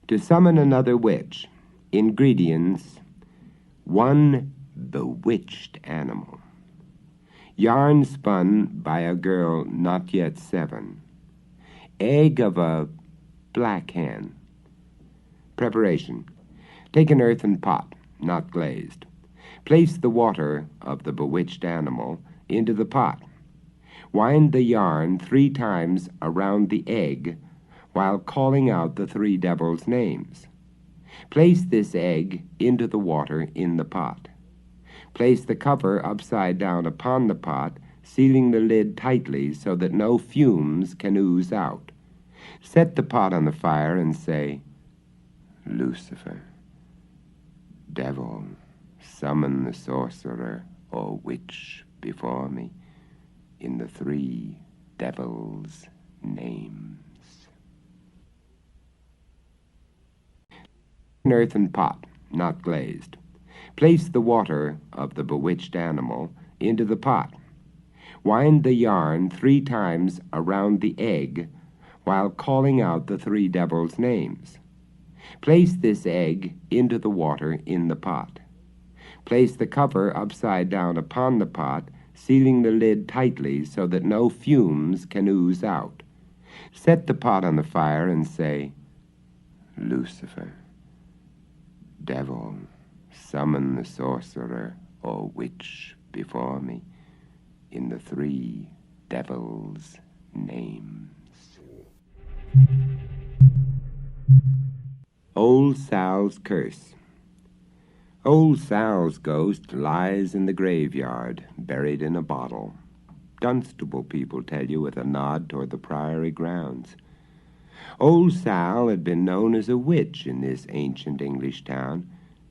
To summon another witch. Ingredients: 1 bewitched animal. Yarn spun by a girl not yet 7. Egg of a black hen. Preparation: take an earthen pot, not glazed. Place the water of the bewitched animal into the pot. Wind the yarn 3 times around the egg while calling out the 3 devils' names. Place this egg into the water in the pot. Place the cover upside down upon the pot, sealing the lid tightly so that no fumes can ooze out. Set the pot on the fire and say, "Lucifer, devil, summon the sorcerer or witch before me in the 3 devils' names." An earthen pot, not glazed. Place the water of the bewitched animal into the pot. Wind the yarn 3 times around the egg while calling out the 3 devils' names. Place this egg into the water in the pot. Place the cover upside down upon the pot, sealing the lid tightly so that no fumes can ooze out. Set the pot on the fire and say, "Lucifer, devil, summon the sorcerer or witch before me in the 3 devils' names." Old Sal's Curse. Old Sal's ghost lies in the graveyard, buried in a bottle. Dunstable people tell you with a nod toward the priory grounds. Old Sal had been known as a witch in this ancient English town.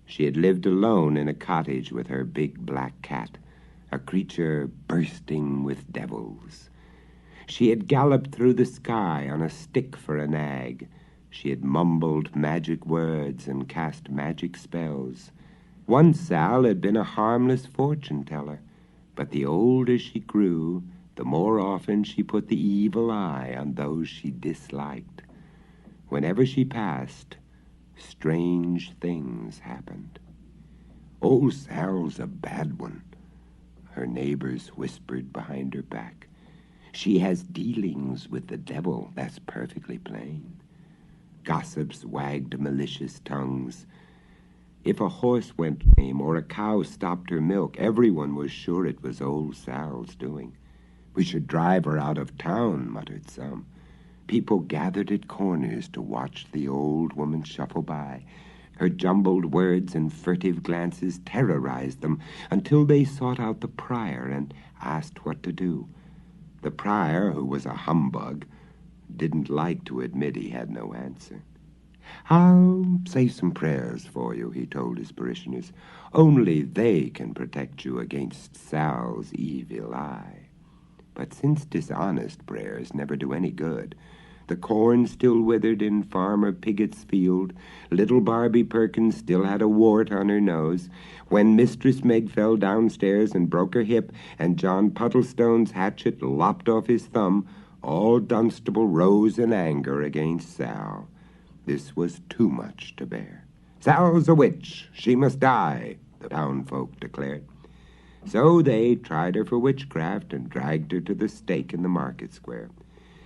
She had lived alone in a cottage with her big black cat, a creature bursting with devils. She had galloped through the sky on a stick for a nag. She had mumbled magic words and cast magic spells. Once Sal had been a harmless fortune-teller, but the older she grew, the more often she put the evil eye on those she disliked. Whenever she passed, strange things happened. "Old Sal's a bad one," her neighbors whispered behind her back. "She has dealings with the devil, that's perfectly plain." Gossips wagged malicious tongues. If a horse went lame or a cow stopped her milk, everyone was sure it was old Sal's doing. "We should drive her out of town," muttered some. People gathered at corners to watch the old woman shuffle by. Her jumbled words and furtive glances terrorized them until they sought out the prior and asked what to do. The prior, who was a humbug, didn't like to admit he had no answer. "I'll say some prayers for you," he told his parishioners. "Only they can protect you against Sal's evil eye." But since dishonest prayers never do any good, the corn still withered in Farmer Pigot's field, little Barbie Perkins still had a wart on her nose, when Mistress Meg fell downstairs and broke her hip, and John Puddlestone's hatchet lopped off his thumb, all Dunstable rose in anger against Sal. This was too much to bear. "Sal's a witch. She must die," the townfolk declared. So they tried her for witchcraft and dragged her to the stake in the market square.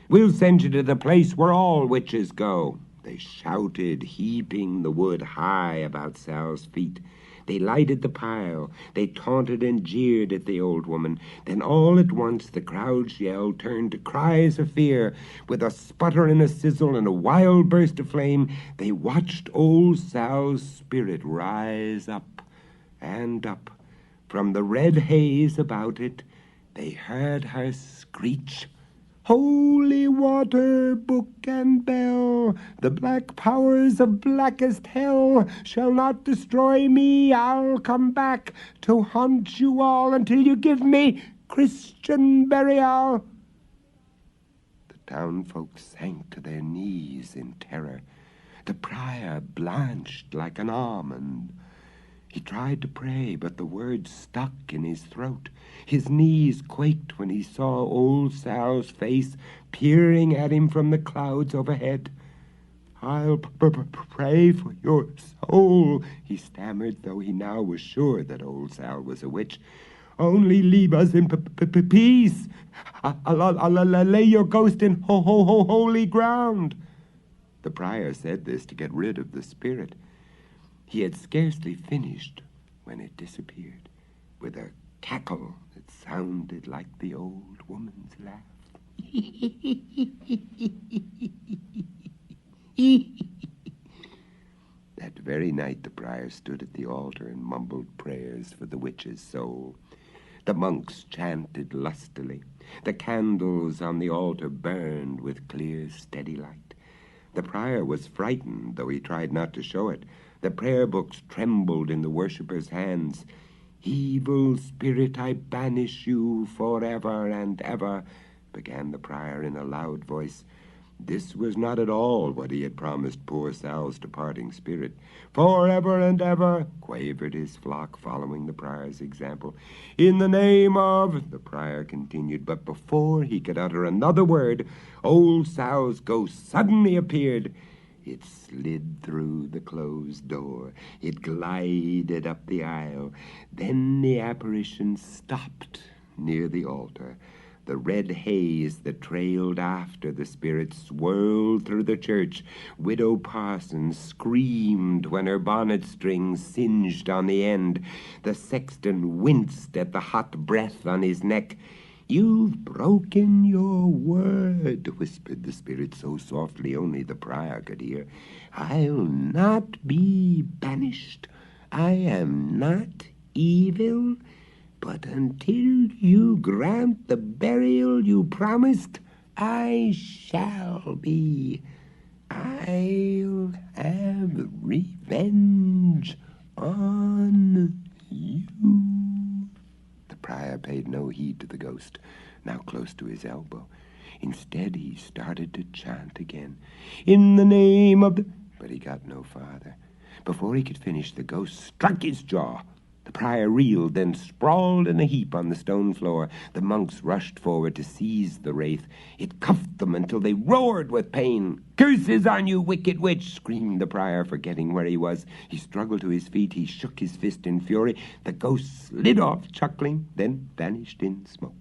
"We'll send you to the place where all witches go," they shouted, heaping the wood high about Sal's feet. They lighted the pile. They taunted and jeered at the old woman. Then all at once the crowd's yell turned to cries of fear. With a sputter and a sizzle and a wild burst of flame, they watched old Sal's spirit rise up and up. From the red haze about it, they heard her screech, "Holy water, book and bell, the black powers of blackest hell shall not destroy me. I'll come back to haunt you all until you give me Christian burial." The townfolk sank to their knees in terror. The prior blanched like an almond. He tried to pray, but the words stuck in his throat. His knees quaked when he saw old Sal's face peering at him from the clouds overhead. I'll pray for your soul, he stammered, though he now was sure that old Sal was a witch. Only leave us in peace. I'll lay your ghost in holy ground. The prior said this to get rid of the spirit. He had scarcely finished when it disappeared, with a cackle that sounded like the old woman's laugh. That very night the prior stood at the altar and mumbled prayers for the witch's soul. The monks chanted lustily. The candles on the altar burned with clear, steady light. The prior was frightened, though he tried not to show it. The prayer books trembled in the worshippers' hands. "Evil spirit, I banish you forever and ever," began the prior in a loud voice. This was not at all what he had promised poor Sal's departing spirit. "Forever and ever," quavered his flock, following the prior's example. "In the name of," the prior continued, but before he could utter another word, old Sal's ghost suddenly appeared. It slid through the closed door. It glided up the aisle. Then the apparition stopped near the altar. The red haze that trailed after the spirit swirled through the church. Widow Parsons screamed when her bonnet strings singed on the end. The sexton winced at the hot breath on his neck. "You've broken your word," whispered the spirit so softly only the prior could hear. "I'll not be banished. I am not evil. But until you grant the burial you promised, I shall be. I'll have revenge on you." The prior paid no heed to the ghost, now close to his elbow. Instead, he started to chant again, "In the name of the—" But he got no farther. Before he could finish, the ghost struck his jaw. The prior reeled, then sprawled in a heap on the stone floor. The monks rushed forward to seize the wraith. It cuffed them until they roared with pain. "Curses on you, wicked witch!" screamed the prior, forgetting where he was. He struggled to his feet. He shook his fist in fury. The ghost slid off, chuckling, then vanished in smoke.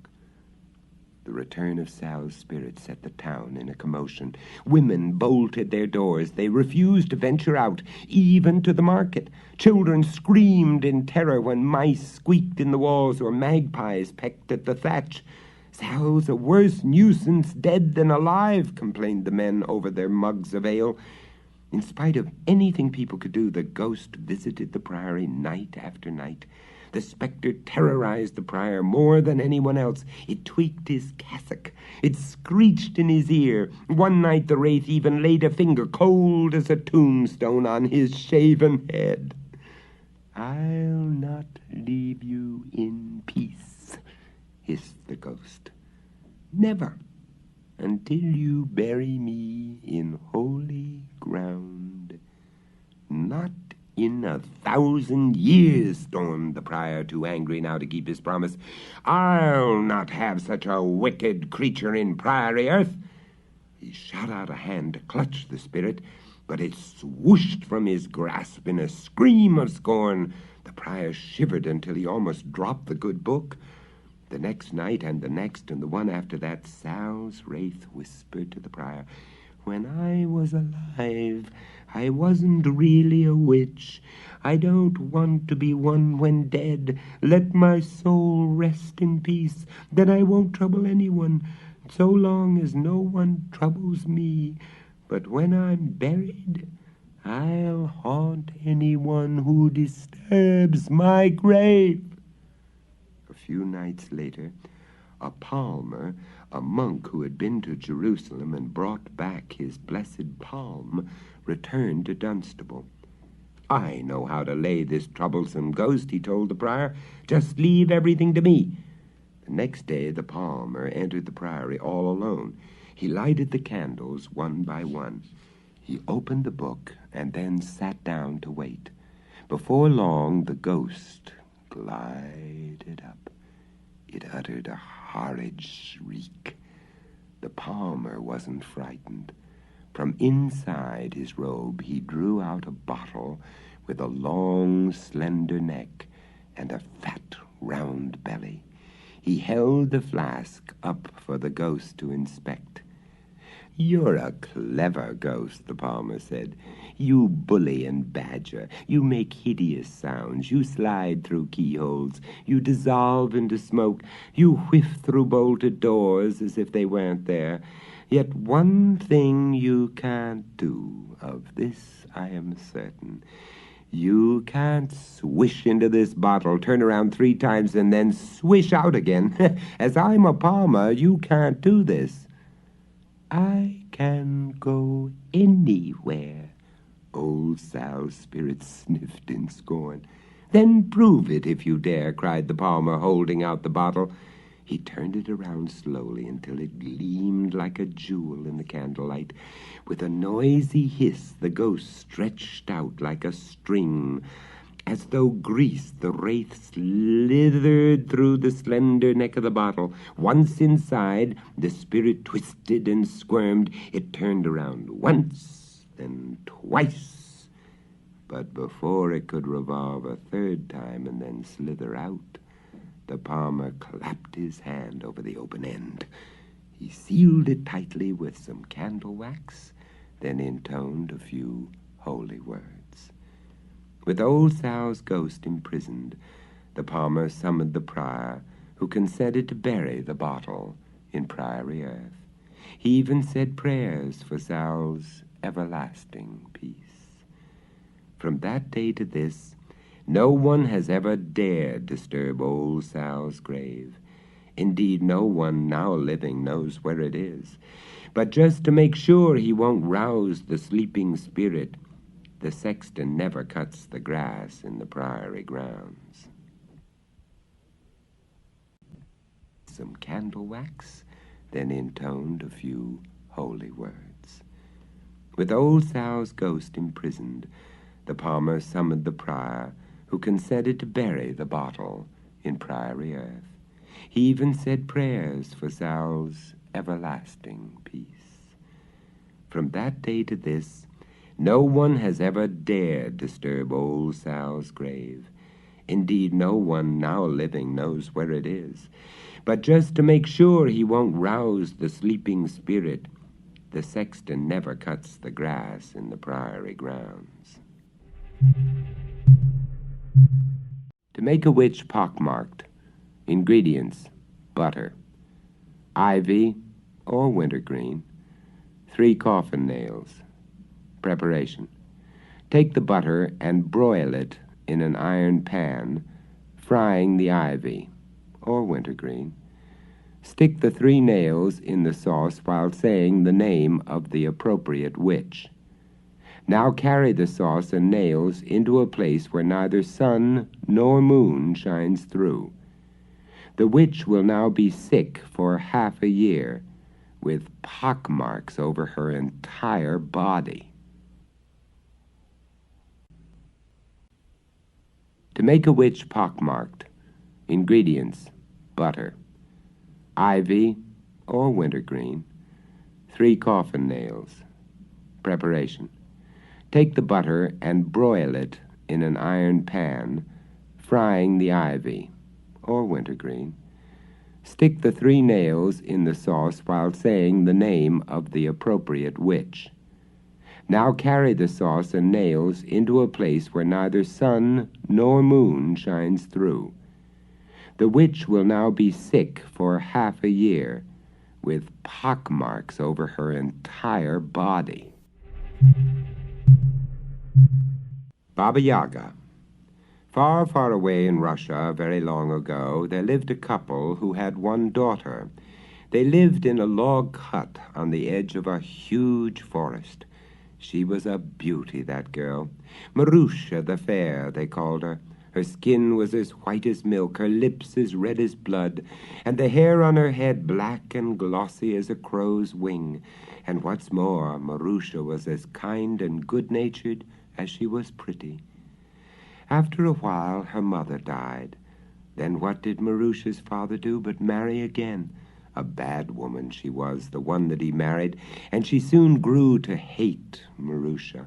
The return of Sal's spirit set the town in a commotion. Women bolted their doors. They refused to venture out, even to the market. Children screamed in terror when mice squeaked in the walls or magpies pecked at the thatch. "Sal's a worse nuisance dead than alive," complained the men over their mugs of ale. In spite of anything people could do, the ghost visited the priory night after night. The specter terrorized the prior more than anyone else. It tweaked his cassock. It screeched in his ear. One night the wraith even laid a finger, cold as a tombstone, on his shaven head. "I'll not leave you in peace," hissed the ghost. "Never, until you bury me in holy ground." "Not in 1,000 years, stormed the prior, too angry now to keep his promise. "I'll not have such a wicked creature in priory earth." He shot out a hand to clutch the spirit, but it swooshed from his grasp in a scream of scorn. The prior shivered until he almost dropped the good book. The next night and the next and the one after that, Sal's wraith whispered to the prior, "When I was alive, I wasn't really a witch. I don't want to be one when dead. Let my soul rest in peace. Then I won't trouble anyone, so long as no one troubles me. But when I'm buried, I'll haunt anyone who disturbs my grave." A few nights later, a palmer, a monk who had been to Jerusalem and brought back his blessed palm, returned to Dunstable. "I know how to lay this troublesome ghost," he told the prior. "Just leave everything to me." The next day the palmer entered the priory all alone. He lighted the candles one by one. He opened the book and then sat down to wait. Before long the ghost glided up. It uttered a horrid shriek. The palmer wasn't frightened, From inside his robe he drew out a bottle with a long, slender neck and a fat, round belly. He held the flask up for the ghost to inspect. "You're a clever ghost," the palmer said. "You bully and badger. You make hideous sounds. You slide through keyholes. You dissolve into smoke. You whiff through bolted doors as if they weren't there. Yet one thing you can't do, of this I am certain. You can't swish into this bottle, turn around 3 times, and then swish out again. As I'm a palmer, you can't do this." "I can go anywhere," old Sal's spirit sniffed in scorn. "Then prove it if you dare," cried the palmer, holding out the bottle. He turned it around slowly until it gleamed like a jewel in the candlelight. With a noisy hiss, the ghost stretched out like a string. As though greased, the wraith slithered through the slender neck of the bottle. Once inside, the spirit twisted and squirmed. It turned around once, then twice. But before it could revolve a 3rd time and then slither out, the palmer clapped his hand over the open end. He sealed it tightly with some candle wax, then intoned a few holy words. With old Sal's ghost imprisoned, the palmer summoned the prior, who consented to bury the bottle in priory earth. He even said prayers for Sal's everlasting peace. From that day to this, no one has ever dared disturb old Sal's grave. Indeed, no one now living knows where it is. But just to make sure he won't rouse the sleeping spirit, the sexton never cuts the grass in the priory grounds. Some candle wax, then intoned a few holy words. With old Sal's ghost imprisoned, the palmer summoned the prior, who consented to bury the bottle in priory earth. He even said prayers for Sal's everlasting peace. From that day to this, no one has ever dared disturb old Sal's grave. Indeed, no one now living knows where it is. But just to make sure he won't rouse the sleeping spirit, the sexton never cuts the grass in the priory grounds. To make a witch pockmarked. Ingredients: butter, ivy or wintergreen, 3 coffin nails. Preparation: take the butter and broil it in an iron pan, frying the ivy or wintergreen. Stick the 3 nails in the sauce while saying the name of the appropriate witch. Now carry the sauce and nails into a place where neither sun nor moon shines through. The witch will now be sick for half a year, with pockmarks over her entire body. To make a witch pockmarked. Ingredients: butter, ivy or wintergreen, 3 coffin nails. Preparation: take the butter and broil it in an iron pan, frying the ivy or wintergreen. Stick the 3 nails in the sauce while saying the name of the appropriate witch. Now carry the sauce and nails into a place where neither sun nor moon shines through. The witch will now be sick for half a year, with pockmarks over her entire body. Baba Yaga. Far, far away in Russia, very long ago, there lived a couple who had 1 daughter. They lived in a log hut on the edge of a huge forest. She was a beauty, that girl. Marusha the Fair, they called her. Her skin was as white as milk, her lips as red as blood, and the hair on her head black and glossy as a crow's wing. And what's more, Marusha was as kind and good-natured as she was pretty. After a while, her mother died. Then what did Marusha's father do but marry again? A bad woman she was, the one that he married, and she soon grew to hate Marusha.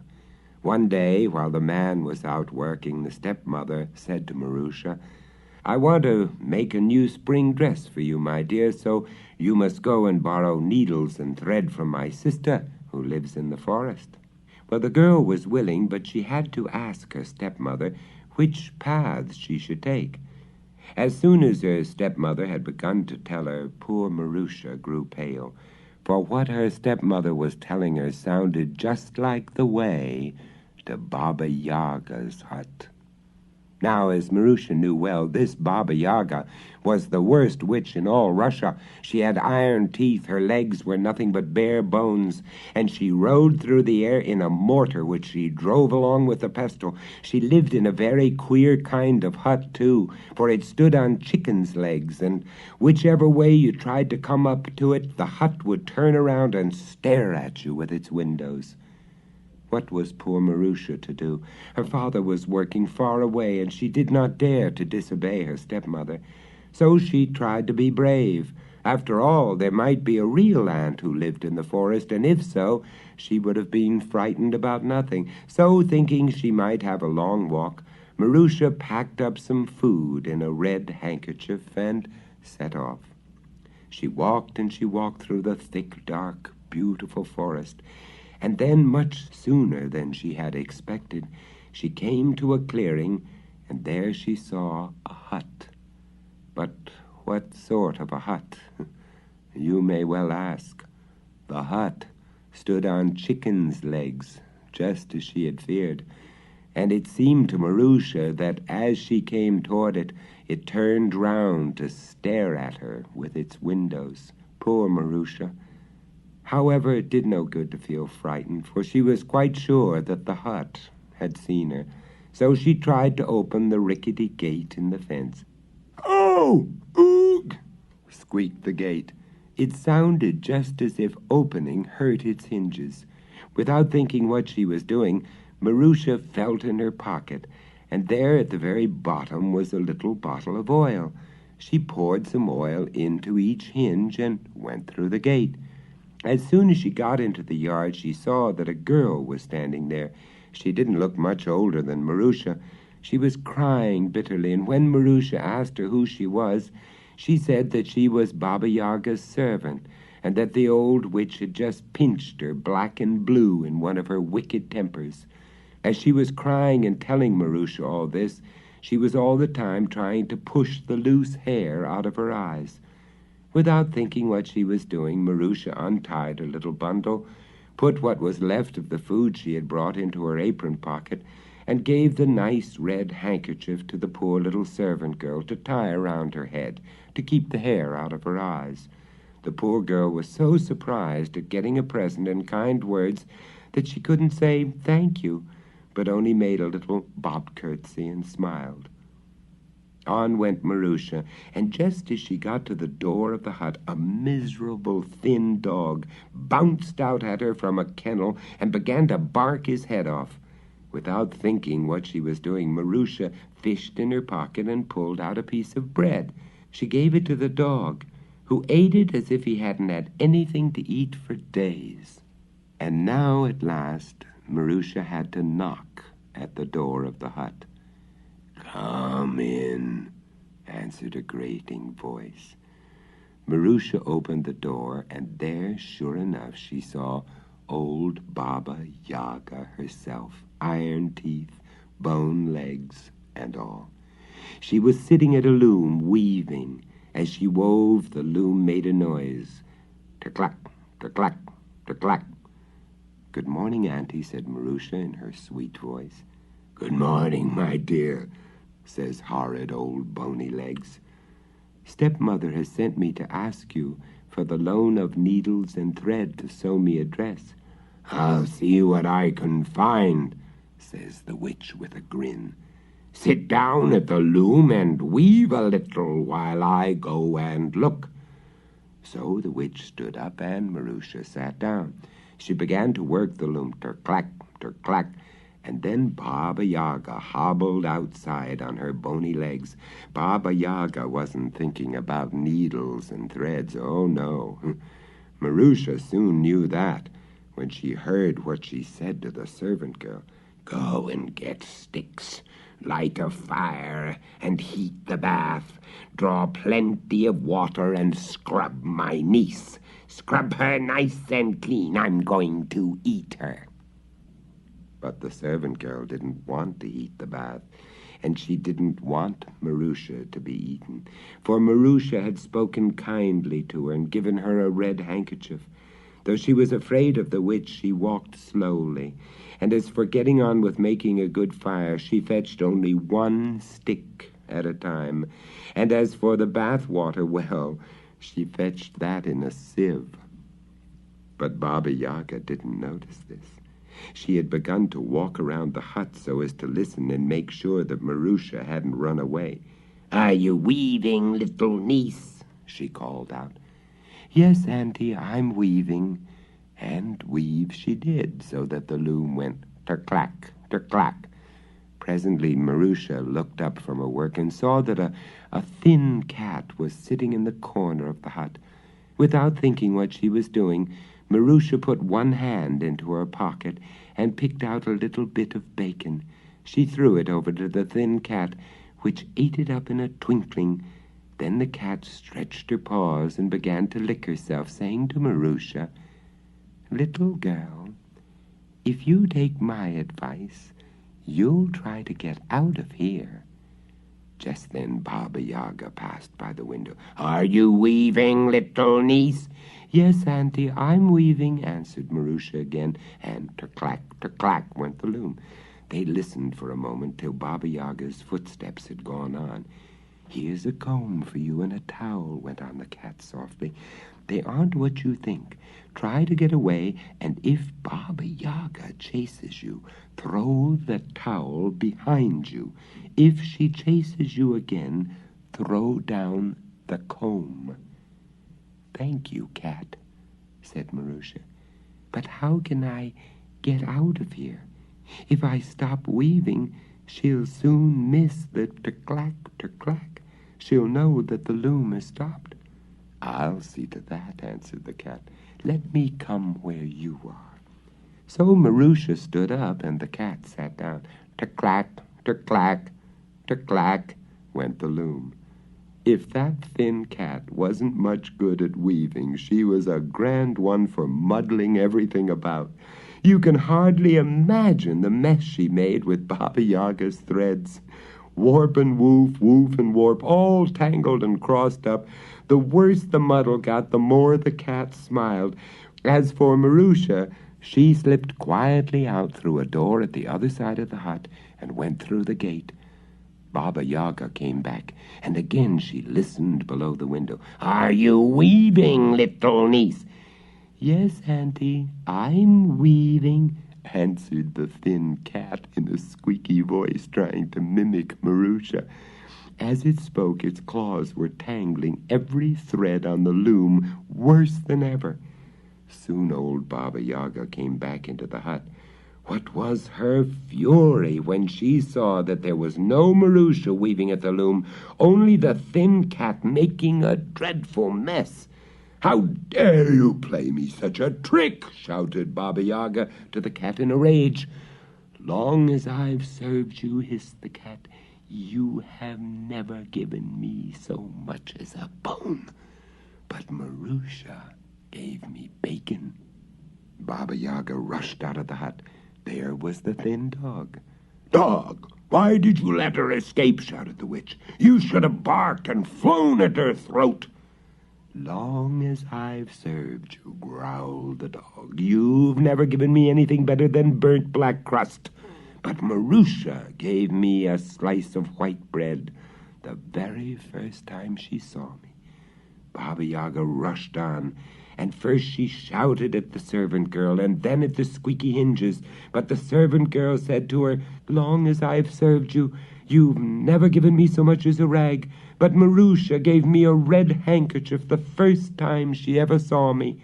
One day, while the man was out working, the stepmother said to Marusha, "I want to make a new spring dress for you, my dear, so you must go and borrow needles and thread from my sister, who lives in the forest." Well, the girl was willing, but she had to ask her stepmother which paths she should take. As soon as her stepmother had begun to tell her, poor Marusha grew pale, for what her stepmother was telling her sounded just like the way to Baba Yaga's hut. Now, as Marusha knew well, this Baba Yaga was the worst witch in all Russia. She had iron teeth, her legs were nothing but bare bones, and she rode through the air in a mortar which she drove along with a pestle. She lived in a very queer kind of hut, too, for it stood on chickens' legs, and whichever way you tried to come up to it, the hut would turn around and stare at you with its windows. What was poor Marusha to do? Her father was working far away, and she did not dare to disobey her stepmother. So she tried to be brave. After all, there might be a real aunt who lived in the forest, and if so, she would have been frightened about nothing. So, thinking she might have a long walk, Marusha packed up some food in a red handkerchief and set off. She walked and she walked through the thick, dark, beautiful forest, and then, much sooner than she had expected, she came to a clearing, and there she saw a hut. But what sort of a hut? You may well ask. The hut stood on chickens' legs, just as she had feared, and it seemed to Marusha that as she came toward it, it turned round to stare at her with its windows. Poor Marusha! However, it did no good to feel frightened, for she was quite sure that the hut had seen her. So she tried to open the rickety gate in the fence. "Oh! Oog!" squeaked the gate. It sounded just as if opening hurt its hinges. Without thinking what she was doing, Marusha felt in her pocket, and there at the very bottom was a little bottle of oil. She poured some oil into each hinge and went through the gate. As soon as she got into the yard, she saw that a girl was standing there. She didn't look much older than Marusha. She was crying bitterly, and when Marusha asked her who she was, she said that she was Baba Yaga's servant, and that the old witch had just pinched her black and blue in one of her wicked tempers. As she was crying and telling Marusha all this, she was all the time trying to push the loose hair out of her eyes. Without thinking what she was doing, Marusha untied her little bundle, put what was left of the food she had brought into her apron pocket, and gave the nice red handkerchief to the poor little servant girl to tie around her head, to keep the hair out of her eyes. The poor girl was so surprised at getting a present and kind words that she couldn't say thank you, but only made a little bob curtsy and smiled. On went Marusha, and just as she got to the door of the hut, a miserable thin dog bounced out at her from a kennel and began to bark his head off. Without thinking what she was doing, Marusha fished in her pocket and pulled out a piece of bread. She gave it to the dog, who ate it as if he hadn't had anything to eat for days. And now, at last, Marusha had to knock at the door of the hut. "Come in," answered a grating voice. Marusha opened the door, and there, sure enough, she saw old Baba Yaga herself, iron teeth, bone legs, and all. She was sitting at a loom, weaving. As she wove, the loom made a noise. "Ter-clack, ter-clack, ter-clack." "Good morning, Auntie," said Marusha in her sweet voice. "Good morning, my dear," says horrid old Bony Legs. "Stepmother has sent me to ask you for the loan of needles and thread to sew me a dress." "I'll see what I can find," says the witch with a grin. "Sit down at the loom and weave a little while I go and look." So the witch stood up and Marusha sat down. She began to work the loom, ter-clack, ter-clack, And then Baba Yaga hobbled outside on her bony legs. Baba Yaga wasn't thinking about needles and threads. Oh, no. Marusha soon knew that when she heard what she said to the servant girl. "Go and get sticks, light a fire, and heat the bath. Draw plenty of water and scrub my niece. Scrub her nice and clean. I'm going to eat her." But the servant girl didn't want to heat the bath, and she didn't want Marusha to be eaten, for Marusha had spoken kindly to her and given her a red handkerchief. Though she was afraid of the witch, she walked slowly, and as for getting on with making a good fire, she fetched only one stick at a time, and as for the bath water, well, she fetched that in a sieve. But Baba Yaga didn't notice this. She had begun to walk around the hut so as to listen and make sure that Marusha hadn't run away. "Are you weaving, little niece?" she called out. "Yes, Auntie, I'm weaving." And weave she did, so that the loom went ter-clack, ter-clack. Presently Marusha looked up from her work and saw that a thin cat was sitting in the corner of the hut. Without thinking what she was doing, Marusha put one hand into her pocket and picked out a little bit of bacon. She threw it over to the thin cat, which ate it up in a twinkling. Then the cat stretched her paws and began to lick herself, saying to Marusha, "Little girl, if you take my advice, you'll try to get out of here." Just then Baba Yaga passed by the window. "Are you weaving, little niece?" "Yes, Auntie, I'm weaving," answered Marusha again, and ter-clack, went the loom. They listened for a moment till Baba Yaga's footsteps had gone on. "Here's a comb for you and a towel," went on the cat softly. "They aren't what you think. Try to get away, and if Baba Yaga chases you, throw the towel behind you. If she chases you again, throw down the comb." "Thank you, cat," said Marusha. "But how can I get out of here? If I stop weaving, she'll soon miss the ter-clack, ter-clack. She'll know that the loom has stopped." "I'll see to that," answered the cat. "Let me come where you are." So Marusha stood up, and the cat sat down. Ter-clack, ter-clack, ter-clack, went the loom. If that thin cat wasn't much good at weaving, she was a grand one for muddling everything about. You can hardly imagine the mess she made with Baba Yaga's threads. Warp and woof, woof and warp, all tangled and crossed up. The worse the muddle got, the more the cat smiled. As for Marusha, she slipped quietly out through a door at the other side of the hut and went through the gate. Baba Yaga came back, and again she listened below the window. "Are you weaving, little niece?" "Yes, Auntie, I'm weaving," answered the thin cat in a squeaky voice, trying to mimic Marusha. As it spoke, its claws were tangling every thread on the loom worse than ever. Soon old Baba Yaga came back into the hut. What was her fury when she saw that there was no Marusha weaving at the loom, only the thin cat making a dreadful mess. "How dare you play me such a trick?" shouted Baba Yaga to the cat in a rage. "Long as I've served you," hissed the cat, "you have never given me so much as a bone. But Marusha gave me bacon." Baba Yaga rushed out of the hut. There was the thin dog. "Dog, why did you let her escape?" shouted the witch. "You should have barked and flown at her throat." "Long as I've served you," growled the dog, "you've never given me anything better than burnt black crust. But Marusha gave me a slice of white bread the very first time she saw me." Baba Yaga rushed on, and first she shouted at the servant girl, and then at the squeaky hinges. But the servant girl said to her, "Long as I've served you, you've never given me so much as a rag. But Marusha gave me a red handkerchief the first time she ever saw me."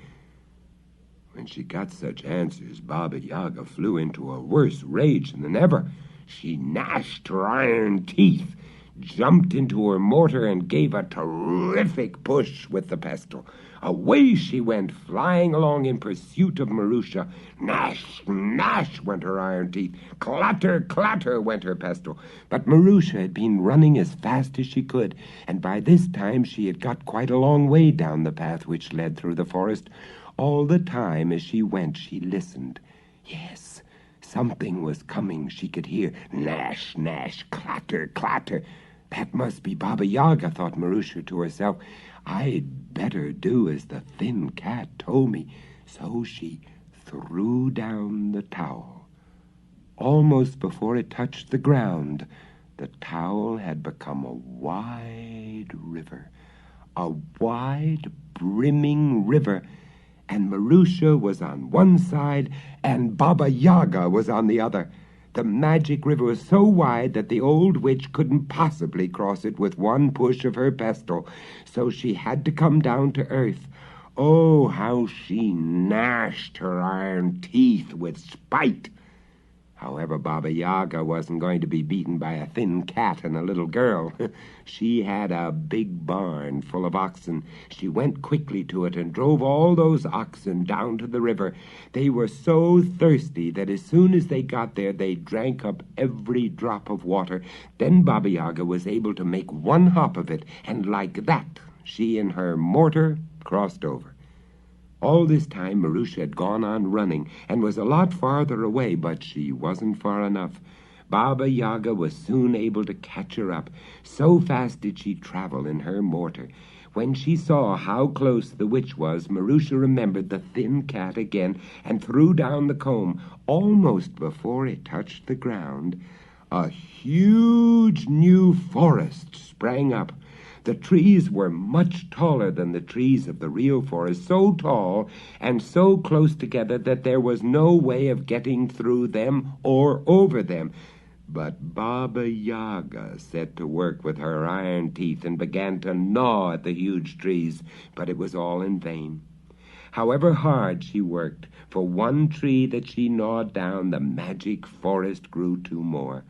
When she got such answers, Baba Yaga flew into a worse rage than ever. She gnashed her iron teeth, jumped into her mortar, and gave a terrific push with the pestle. Away she went, flying along in pursuit of Marusha. Gnash, gnash went her iron teeth. Clatter, clatter went her pestle. But Marusha had been running as fast as she could, and by this time she had got quite a long way down the path which led through the forest. All the time as she went, she listened. Yes, something was coming. She could hear gnash, gnash, clatter, clatter. That must be Baba Yaga, thought Marusha to herself. I'd better do as the thin cat told me. So she threw down the towel. Almost before it touched the ground, the towel had become a wide river. A wide, brimming river. And Marusha was on one side, and Baba Yaga was on the other. The magic river was so wide that the old witch couldn't possibly cross it with one push of her pestle, so she had to come down to earth. Oh, how she gnashed her iron teeth with spite! However, Baba Yaga wasn't going to be beaten by a thin cat and a little girl. She had a big barn full of oxen. She went quickly to it and drove all those oxen down to the river. They were so thirsty that as soon as they got there, they drank up every drop of water. Then Baba Yaga was able to make one hop of it, and like that, she and her mortar crossed over. All this time, Marusha had gone on running and was a lot farther away, but she wasn't far enough. Baba Yaga was soon able to catch her up. So fast did she travel in her mortar. When she saw how close the witch was, Marusha remembered the thin cat again and threw down the comb. Almost before it touched the ground, a huge new forest sprang up. The trees were much taller than the trees of the real forest, so tall and so close together that there was no way of getting through them or over them. But Baba Yaga set to work with her iron teeth and began to gnaw at the huge trees, but it was all in vain. However hard she worked, for one tree that she gnawed down, the magic forest grew two more.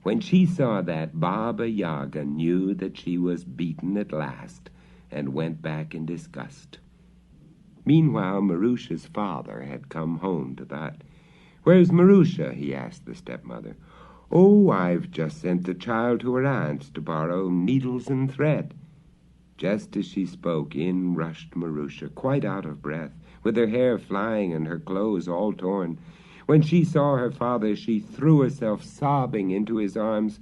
When she saw that, Baba Yaga knew that she was beaten at last, and went back in disgust. Meanwhile, Marusha's father had come home to the hut. "Where's Marusha?" he asked the stepmother. "Oh, I've just sent the child to her aunt's to borrow needles and thread." Just as she spoke, in rushed Marusha, quite out of breath, with her hair flying and her clothes all torn. When she saw her father, she threw herself sobbing into his arms.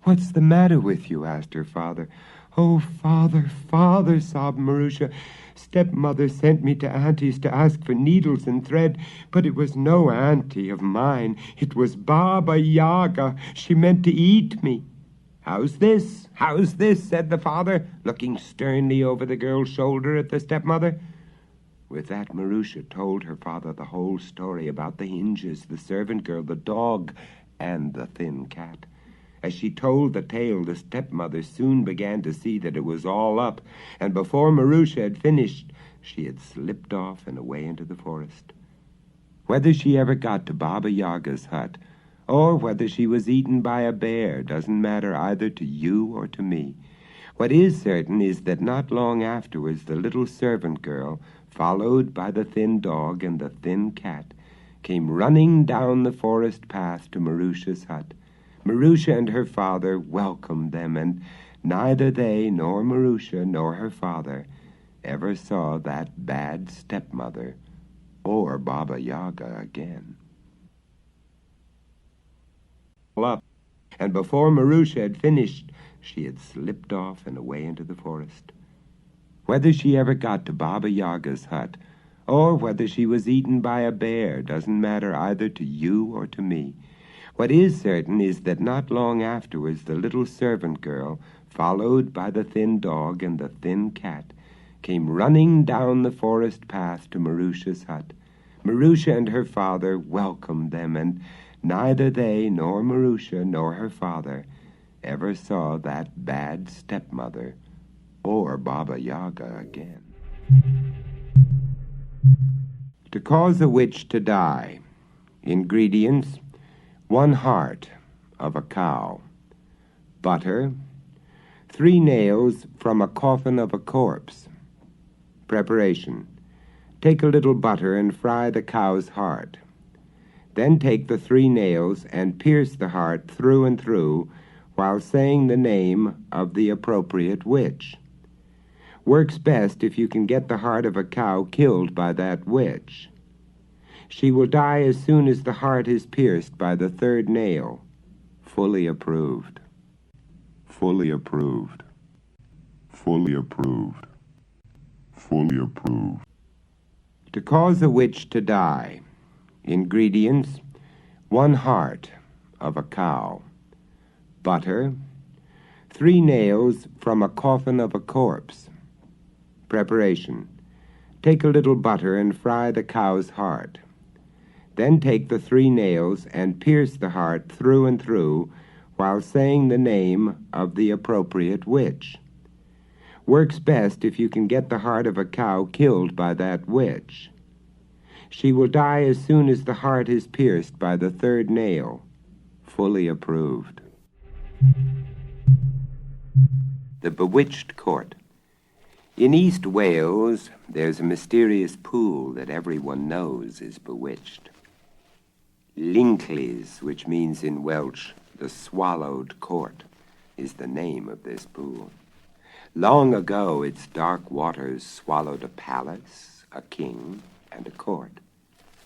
"What's the matter with you?" asked her father. "Oh, father, father," sobbed Marusha. "Stepmother sent me to Auntie's to ask for needles and thread, but it was no auntie of mine. It was Baba Yaga. She meant to eat me." "How's this? How's this?" said the father, looking sternly over the girl's shoulder at the stepmother. With that, Marusha told her father the whole story about the hinges, the servant girl, the dog, and the thin cat. As she told the tale, the stepmother soon began to see that it was all up, and before Marusha had finished, she had slipped off and away into the forest. Whether she ever got to Baba Yaga's hut, or whether she was eaten by a bear, doesn't matter either to you or to me. What is certain is that not long afterwards the little servant girl, followed by the thin dog and the thin cat, came running down the forest path to Marusha's hut. Marusha and her father welcomed them, and neither they nor Marusha nor her father ever saw that bad stepmother or Baba Yaga again. Up, and before Marusha had finished, she had slipped off and away into the forest. Whether she ever got to Baba Yaga's hut, or whether she was eaten by a bear, doesn't matter either to you or to me. What is certain is that not long afterwards the little servant girl, followed by the thin dog and the thin cat, came running down the forest path to Marusha's hut. Marusha and her father welcomed them, and neither they nor Marusha nor her father ever saw that bad stepmother or Baba Yaga again. To cause a witch to die. Ingredients: 1 heart of a cow, butter, 3 nails from a coffin of a corpse. Preparation: take a little butter and fry the cow's heart. Then take the 3 nails and pierce the heart through and through while saying the name of the appropriate witch. Works best if you can get the heart of a cow killed by that witch. She will die as soon as the heart is pierced by the 3rd nail. Fully approved. Fully approved. Fully approved. Fully approved. To cause a witch to die. Ingredients: 1 heart of a cow, butter, 3 nails from a coffin of a corpse. Preparation: take a little butter and fry the cow's heart. Then take the 3 nails and pierce the heart through and through while saying the name of the appropriate witch. Works best if you can get the heart of a cow killed by that witch. She will die as soon as the heart is pierced by the 3rd nail. Fully approved. The Bewitched Court. In East Wales, there's a mysterious pool that everyone knows is bewitched. Linkley's, which means in Welsh, the Swallowed Court, is the name of this pool. Long ago, its dark waters swallowed a palace, a king, and a court.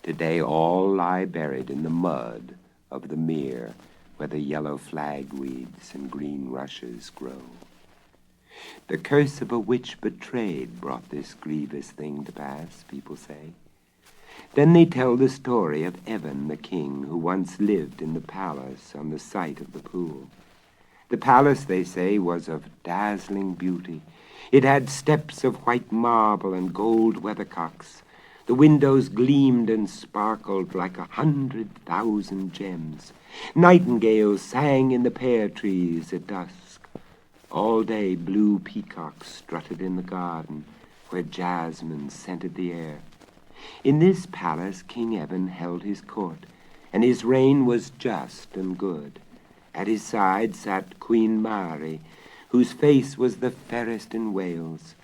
Today, all lie buried in the mud of the mere where the yellow flagweeds and green rushes grow. The curse of a witch betrayed brought this grievous thing to pass, people say. Then they tell the story of Evan the king, who once lived in the palace on the site of the pool. The palace, they say, was of dazzling beauty. It had steps of white marble and gold weathercocks. The windows gleamed and sparkled like 100,000 gems. Nightingales sang in the pear trees at dusk. All day blue peacocks strutted in the garden, where jasmine scented the air. In this palace King Evan held his court, and his reign was just and good. At his side sat Queen Mary, whose face was the fairest in Wales.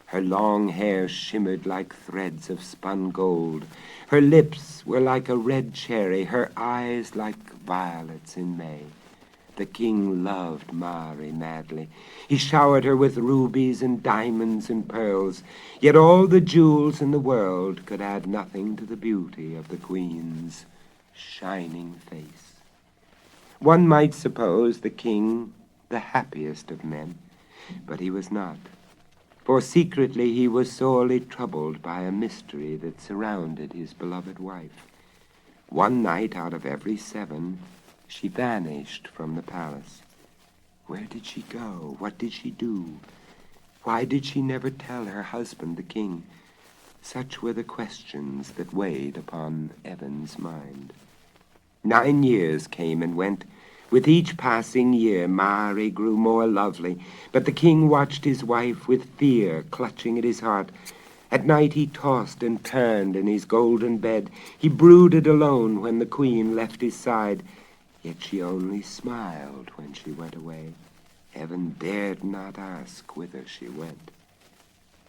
Her long hair shimmered like threads of spun gold. Her lips were like a red cherry, her eyes like violets in May. The king loved Mary madly. He showered her with rubies and diamonds and pearls, yet all the jewels in the world could add nothing to the beauty of the queen's shining face. One might suppose the king the happiest of men, but he was not. For secretly he was sorely troubled by a mystery that surrounded his beloved wife. One night out of every 7, she vanished from the palace. Where did she go? What did she do? Why did she never tell her husband, the king? Such were the questions that weighed upon Evan's mind. 9 years came and went. With each passing year, Mary grew more lovely, but the king watched his wife with fear clutching at his heart. At night he tossed and turned in his golden bed. He brooded alone when the queen left his side. Yet she only smiled when she went away. Evan dared not ask whither she went.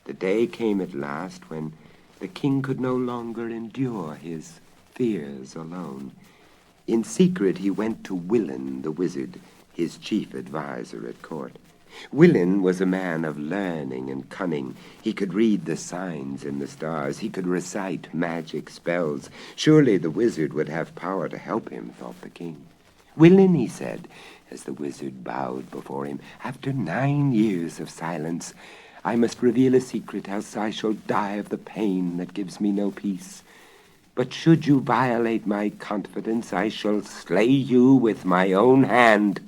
The day came at last when the king could no longer endure his fears alone. In secret he went to Willin the wizard, his chief adviser at court. Willin was a man of learning and cunning. He could read the signs in the stars. He could recite magic spells. Surely the wizard would have power to help him, thought the king. Willin, he said, as the wizard bowed before him, after 9 years of silence, I must reveal a secret, else I shall die of the pain that gives me no peace. But should you violate my confidence, I shall slay you with my own hand.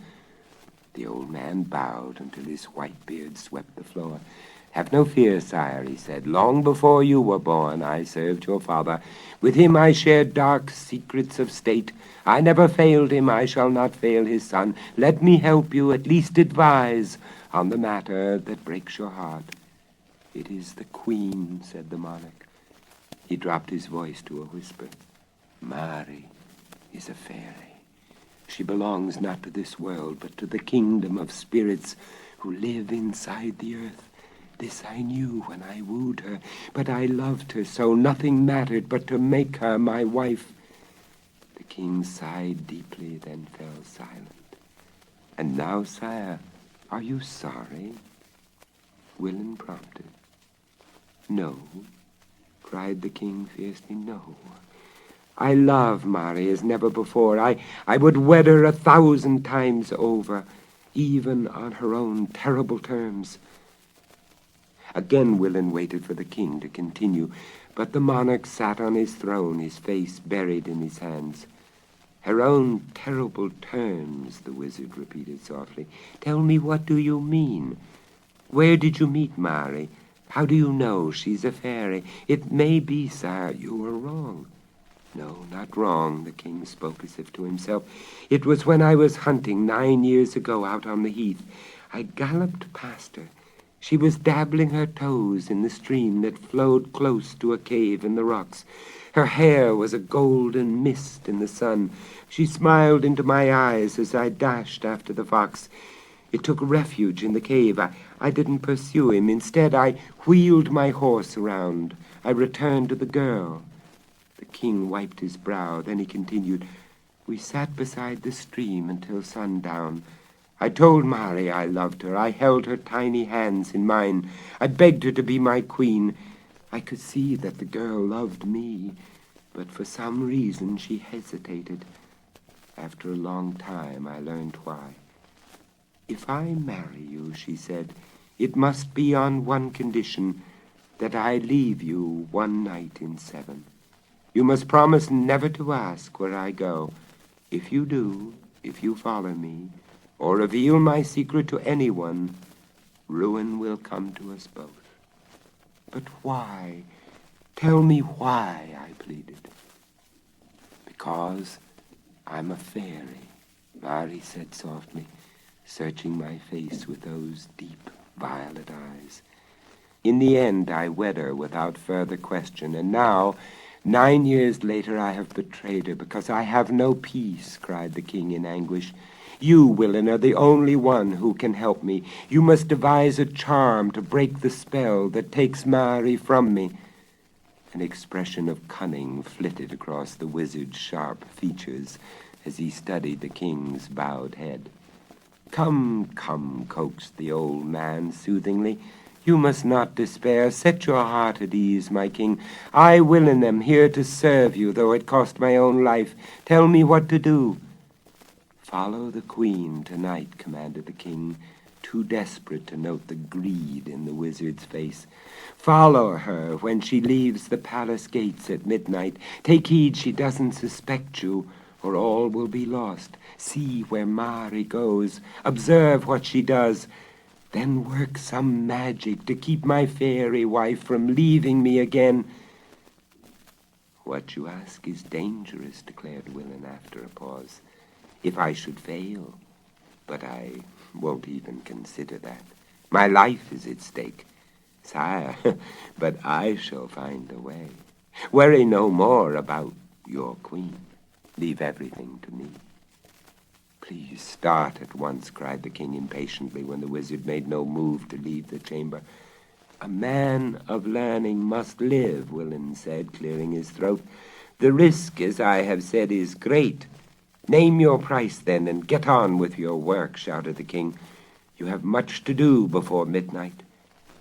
The old man bowed until his white beard swept the floor. Have no fear, sire, he said. Long before you were born, I served your father. With him I shared dark secrets of state. I never failed him, I shall not fail his son. Let me help you, at least advise, on the matter that breaks your heart. It is the queen, said the monarch. He dropped his voice to a whisper. Mari is a fairy. She belongs not to this world, but to the kingdom of spirits who live inside the earth. This I knew when I wooed her, but I loved her so nothing mattered but to make her my wife. The king sighed deeply, then fell silent. And now, sire, are you sorry? Willin prompted. No, cried the king fiercely, no. I love Mari as never before. I would wed her 1,000 times over, even on her own terrible terms. Again Willin waited for the king to continue, but the monarch sat on his throne, his face buried in his hands. Her own terrible terms, the wizard repeated softly. Tell me, what do you mean? Where did you meet Mari? How do you know she's a fairy? It may be, sire, you are wrong. No, not wrong, the king spoke as if to himself. It was when I was hunting 9 years ago out on the heath. I galloped past her. She was dabbling her toes in the stream that flowed close to a cave in the rocks. Her hair was a golden mist in the sun. She smiled into my eyes as I dashed after the fox. It took refuge in the cave. I didn't pursue him. Instead, I wheeled my horse around. I returned to the girl. The king wiped his brow. Then he continued, We sat beside the stream until sundown. I told Mari I loved her. I held her tiny hands in mine. I begged her to be my queen. I could see that the girl loved me, but for some reason she hesitated. After a long time, I learned why. If I marry you, she said, it must be on one condition, that I leave you one night in 7. You must promise never to ask where I go. If you do, if you follow me, or reveal my secret to anyone, ruin will come to us both. But why? Tell me why, I pleaded. Because I'm a fairy, Mari said softly, searching my face with those deep violet eyes. In the end, I wed her without further question, and now, 9 years later, I have betrayed her because I have no peace, cried the king in anguish. You, Willin, are the only one who can help me. You must devise a charm to break the spell that takes Mari from me. An expression of cunning flitted across the wizard's sharp features as he studied the king's bowed head. Come, come, coaxed the old man soothingly. You must not despair. Set your heart at ease, my king. I, Willin, am here to serve you, though it cost my own life. Tell me what to do. Follow the queen tonight, commanded the king, too desperate to note the greed in the wizard's face. Follow her when she leaves the palace gates at midnight. Take heed she doesn't suspect you, or all will be lost. See where Mari goes. Observe what she does. Then work some magic to keep my fairy wife from leaving me again. What you ask is dangerous, declared Willin after a pause. If I should fail, but I won't even consider that. My life is at stake, sire, but I shall find a way. Worry no more about your queen. Leave everything to me. Please start at once, cried the king impatiently when the wizard made no move to leave the chamber. A man of learning must live, Willin said, clearing his throat. The risk, as I have said, is great. Name your price, then, and get on with your work, shouted the king. You have much to do before midnight.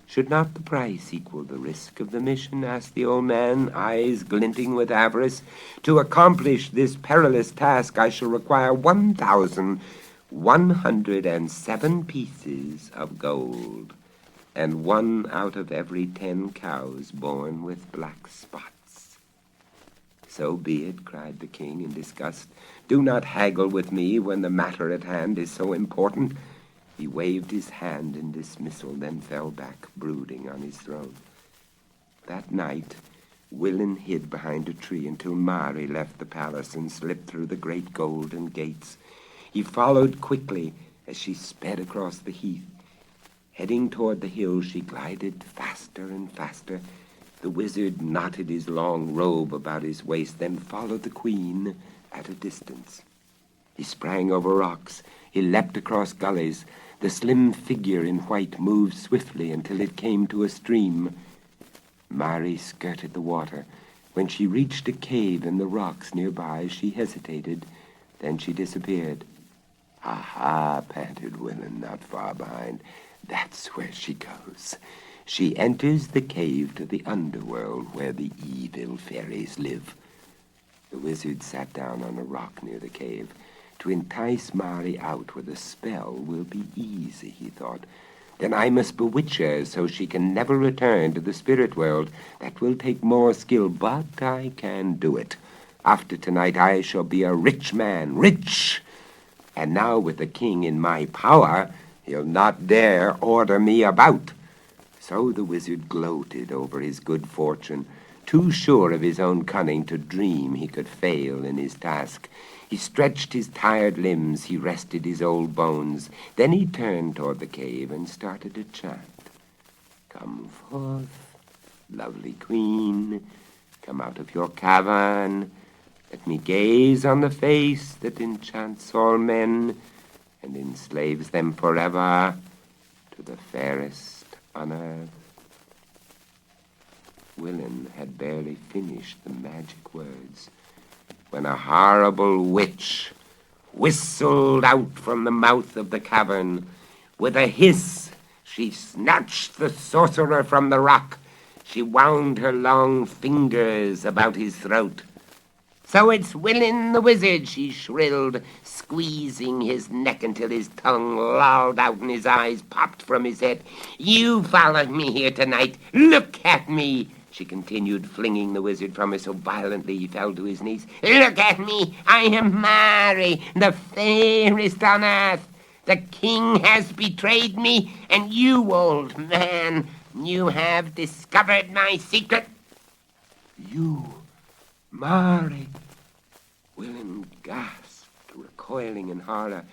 Should not the price equal the risk of the mission? Asked the old man, eyes glinting with avarice. To accomplish this perilous task, I shall require 1,107 pieces of gold, and 1 out of every 10 cows born with black spots. So be it, cried the king in disgust. Do not haggle with me when the matter at hand is so important. He waved his hand in dismissal, then fell back, brooding on his throne. That night, Willin hid behind a tree until Mari left the palace and slipped through the great golden gates. He followed quickly as she sped across the heath. Heading toward the hill, she glided faster and faster. The wizard knotted his long robe about his waist, then followed the queen at a distance. He sprang over rocks. He leapt across gullies. The slim figure in white moved swiftly until it came to a stream. Mary skirted the water. When she reached a cave in the rocks nearby, she hesitated. Then she disappeared. "Aha," panted Willin, not far behind. "That's where she goes. She enters the cave to the underworld where the evil fairies live." The wizard sat down on a rock near the cave. To entice Mari out with a spell will be easy, he thought. Then I must bewitch her so she can never return to the spirit world. That will take more skill, but I can do it. After tonight I shall be a rich man, rich. And now with the king in my power, he'll not dare order me about. So the wizard gloated over his good fortune, too sure of his own cunning to dream he could fail in his task. He stretched his tired limbs, he rested his old bones. Then he turned toward the cave and started to chant. "Come forth, lovely queen, come out of your cavern. Let me gaze on the face that enchants all men and enslaves them forever to the fairest on earth." Willin had barely finished the magic words when a horrible witch whistled out from the mouth of the cavern. With a hiss, she snatched the sorcerer from the rock. She wound her long fingers about his throat. "So it's Willin the wizard," she shrilled, squeezing his neck until his tongue lolled out and his eyes popped from his head. "You followed me here tonight. Look at me," she continued, flinging the wizard from her so violently he fell to his knees. "Look at me. I am Mary, the fairest on earth. The king has betrayed me, and you, old man, you have discovered my secret." "You, Mary!" Willin gasped, recoiling in horror.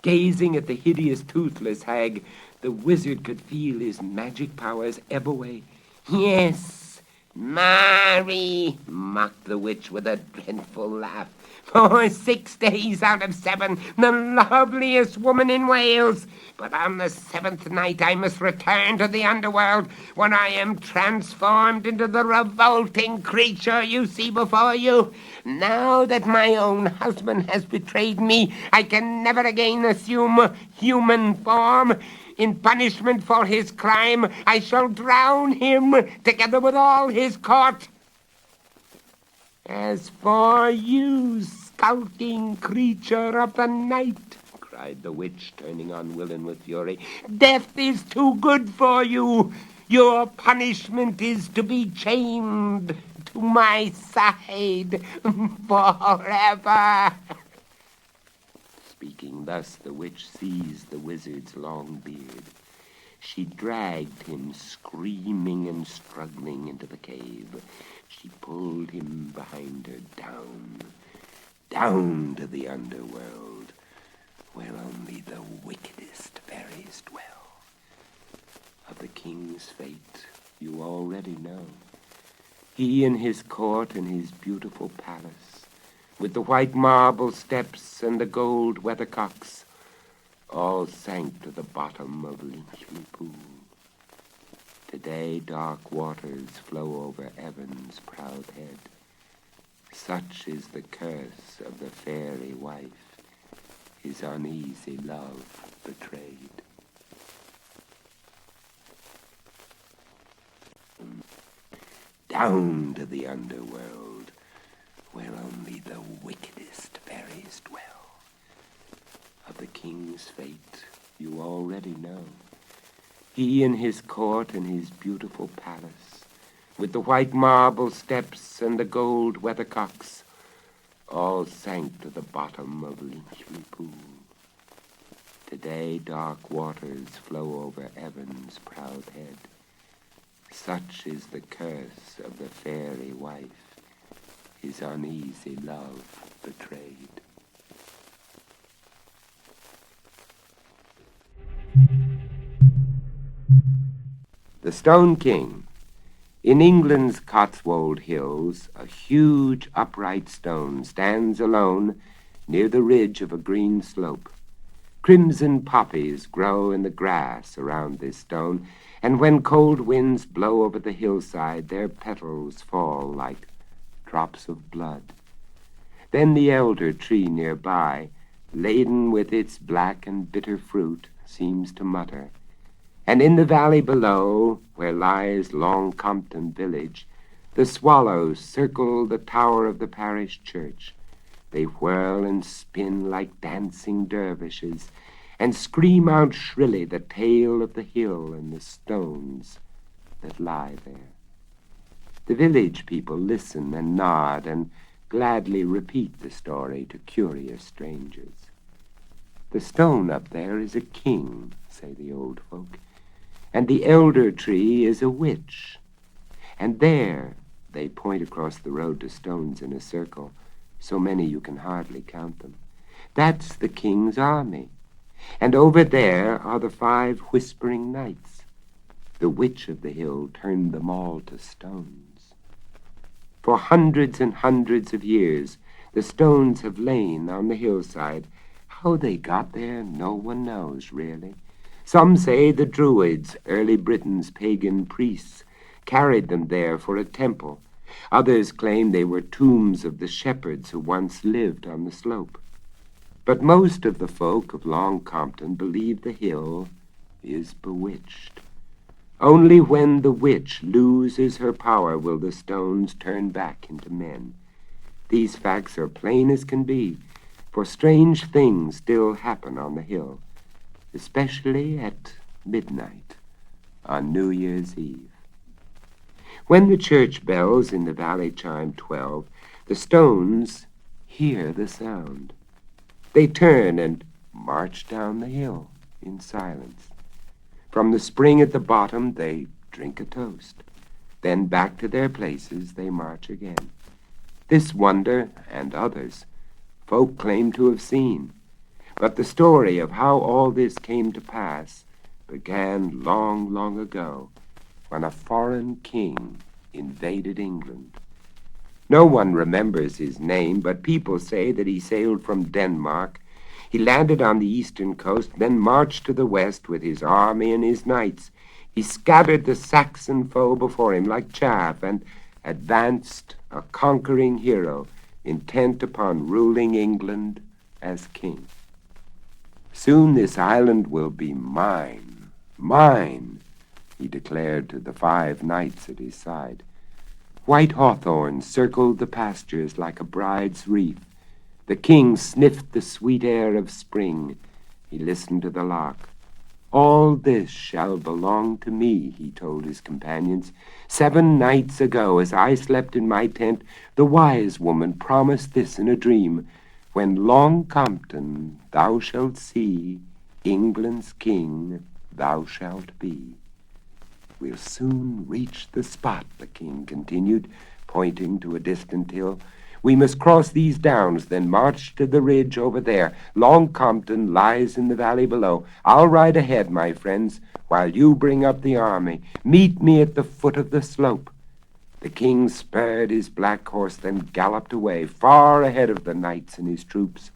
Gazing at the hideous, toothless hag, the wizard could feel his magic powers ebb away. "Yes, Mary," mocked the witch with a dreadful laugh. "For 6 days out of 7, the loveliest woman in Wales. But on the 7th night I must return to the underworld, where I am transformed into the revolting creature you see before you. Now that my own husband has betrayed me, I can never again assume human form. In punishment for his crime, I shall drown him together with all his court. As for you, skulking creature of the night," cried the witch, turning on Willin with fury, "death is too good for you. Your punishment is to be chained to my side forever." Speaking thus, the witch seized the wizard's long beard. She dragged him, screaming and struggling, into the cave. She pulled him behind her down to the underworld, where only the wickedest fairies dwell. Of the king's fate you already know. He in his court and his beautiful palace, with the white marble steps and the gold weathercocks, all sank to the bottom of Lynchley Pool. Today dark waters flow over Evan's proud head. Such is the curse of the fairy wife, his uneasy love betrayed. Down to the underworld, where only the wickedest fairies dwell. Of the king's fate you already know. He in his court and his beautiful palace, with the white marble steps and the gold weathercocks, all sank to the bottom of Lynchley Pool. Today dark waters flow over Evan's proud head. Such is the curse of the fairy wife, his uneasy love betrayed. The Stone King. In England's Cotswold hills, a huge upright stone stands alone near the ridge of a green slope. Crimson poppies grow in the grass around this stone, and when cold winds blow over the hillside, their petals fall like drops of blood. Then the elder tree nearby, laden with its black and bitter fruit, seems to mutter. And in the valley below, where lies Long Compton village, the swallows circle the tower of the parish church. They whirl and spin like dancing dervishes, and scream out shrilly the tale of the hill and the stones that lie there. The village people listen and nod and gladly repeat the story to curious strangers. The stone up there is a king, say the old folk, and the elder tree is a witch. And there, they point across the road to stones in a circle, so many you can hardly count them. That's the king's army. And over there are the 5 whispering knights. The witch of the hill turned them all to stones. For hundreds and hundreds of years, the stones have lain on the hillside. How they got there, no one knows, really. Some say the Druids, early Britain's pagan priests, carried them there for a temple. Others claim they were tombs of the shepherds who once lived on the slope. But most of the folk of Long Compton believe the hill is bewitched. Only when the witch loses her power will the stones turn back into men. These facts are plain as can be, for strange things still happen on the hill, especially at midnight on New Year's Eve. When the church bells in the valley chime 12, the stones hear the sound. They turn and march down the hill in silence. From the spring at the bottom, they drink a toast. Then back to their places they march again. This wonder, and others, folk claim to have seen. But the story of how all this came to pass began long, long ago, when a foreign king invaded England. No one remembers his name, but people say that he sailed from Denmark. He landed on the eastern coast, then marched to the west with his army and his knights. He scattered the Saxon foe before him like chaff, and advanced a conquering hero, intent upon ruling England as king. Soon this island will be mine, mine, he declared to the 5 knights at his side. White hawthorns circled the pastures like a bride's wreath. The king sniffed the sweet air of spring. He listened to the lark. All this shall belong to me, he told his companions. 7 nights ago, as I slept in my tent, the wise woman promised this in a dream. When Long Compton thou shalt see, England's king thou shalt be. We'll soon reach the spot, the king continued, pointing to a distant hill. We must cross these downs, then march to the ridge over there. Long Compton lies in the valley below. I'll ride ahead, my friends, while you bring up the army. Meet me at the foot of the slope. The king spurred his black horse, then galloped away, far ahead of the knights and his troops.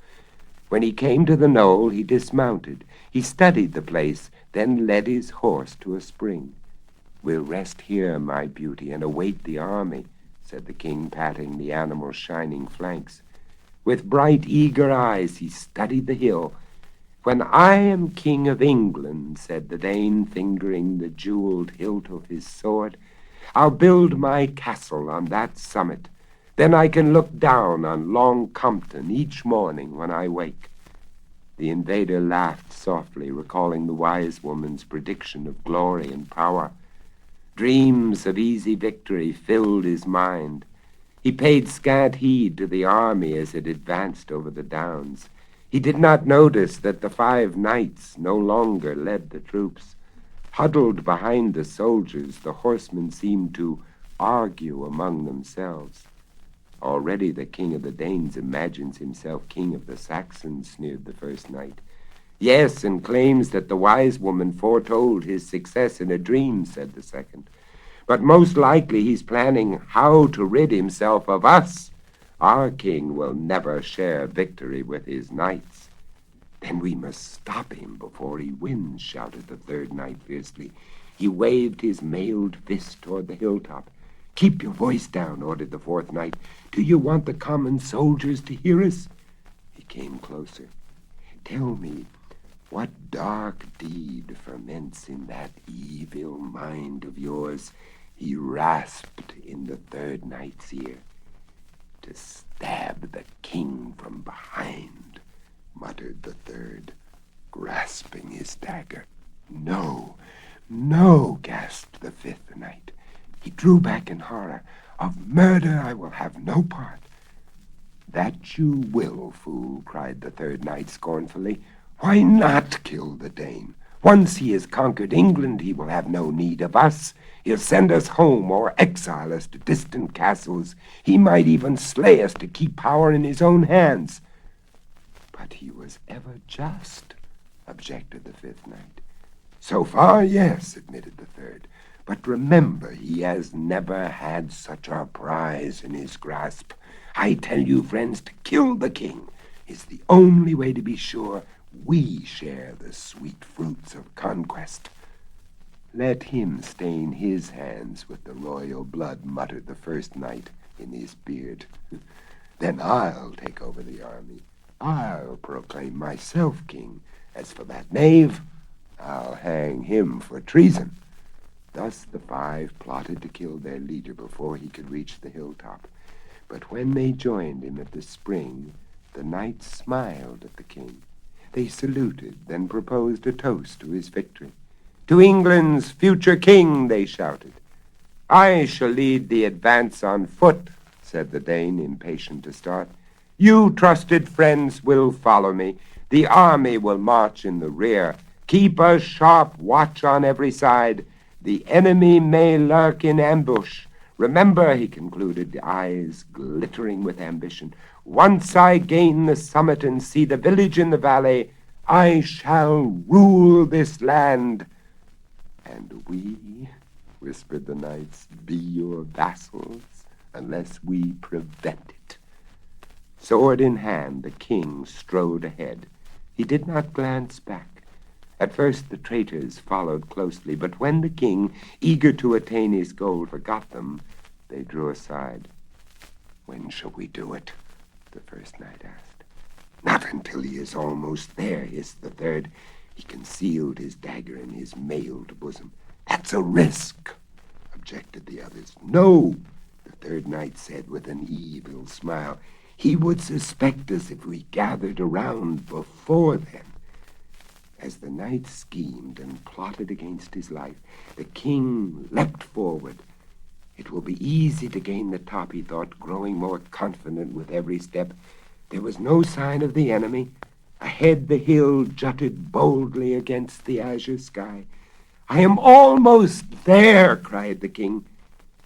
When he came to the knoll, he dismounted. He studied the place, then led his horse to a spring. We'll rest here, my beauty, and await the army, said the king, patting the animal's shining flanks. With bright, eager eyes, he studied the hill. When I am king of England, said the Dane, fingering the jeweled hilt of his sword, I'll build my castle on that summit. Then I can look down on Long Compton each morning when I wake. The invader laughed softly, recalling the wise woman's prediction of glory and power. Dreams of easy victory filled his mind. He paid scant heed to the army as it advanced over the downs. He did not notice that the 5 knights no longer led the troops. Huddled behind the soldiers, the horsemen seemed to argue among themselves. Already the king of the Danes imagines himself king of the Saxons, sneered the first knight. Yes, and claims that the wise woman foretold his success in a dream, said the second. but most likely he's planning how to rid himself of us. Our king will never share victory with his knights." "Then we must stop him before he wins," shouted the third knight fiercely. He waved his mailed fist toward the hilltop. "Keep your voice down," ordered the fourth knight. "Do you want the common soldiers to hear us?" He came closer. "Tell me, what dark deed ferments in that evil mind of yours?" He rasped in the third knight's ear. "To stab the king from behind," muttered the third, grasping his dagger. "No, no," gasped the fifth knight. He drew back in horror. "Of murder I will have no part." "That you will, fool," cried the third knight scornfully. "Why not kill the Dane? Once he has conquered England, he will have no need of us. He'll send us home or exile us to distant castles. He might even slay us to keep power in his own hands." "But he was ever just," objected the fifth knight. "So far, yes," admitted the third. "But remember, he has never had such a prize in his grasp. I tell you, friends, to kill the king is the only way to be sure we share the sweet fruits of conquest." "Let him stain his hands with the royal blood," muttered the first knight in his beard. "Then I'll take over the army. I'll proclaim myself king. As for that knave, I'll hang him for treason." Thus the five plotted to kill their leader before he could reach the hilltop. But when they joined him at the spring, the knights smiled at the king. They saluted, then proposed a toast to his victory. "To England's future king," they shouted. "I shall lead the advance on foot," said the Dane, impatient to start. "You, trusted friends, will follow me. The army will march in the rear. Keep a sharp watch on every side. The enemy may lurk in ambush. Remember," he concluded, eyes glittering with ambition, "once I gain the summit and see the village in the valley, I shall rule this land." "And we," whispered the knights, "be your vassals unless we prevent it." Sword in hand, the king strode ahead. He did not glance back. At first the traitors followed closely, but when the king, eager to attain his goal, forgot them, they drew aside. "When shall we do it?" the first knight asked. "Not until he is almost there," hissed the third. He concealed his dagger in his mailed bosom. "That's a risk," objected the others. "No," the third knight said with an evil smile. "He would suspect us if we gathered around before then." As the knight schemed and plotted against his life, the king leapt forward. It will be easy to gain the top, he thought, growing more confident with every step. There was no sign of the enemy. Ahead the hill jutted boldly against the azure sky. "I am almost there," cried the king.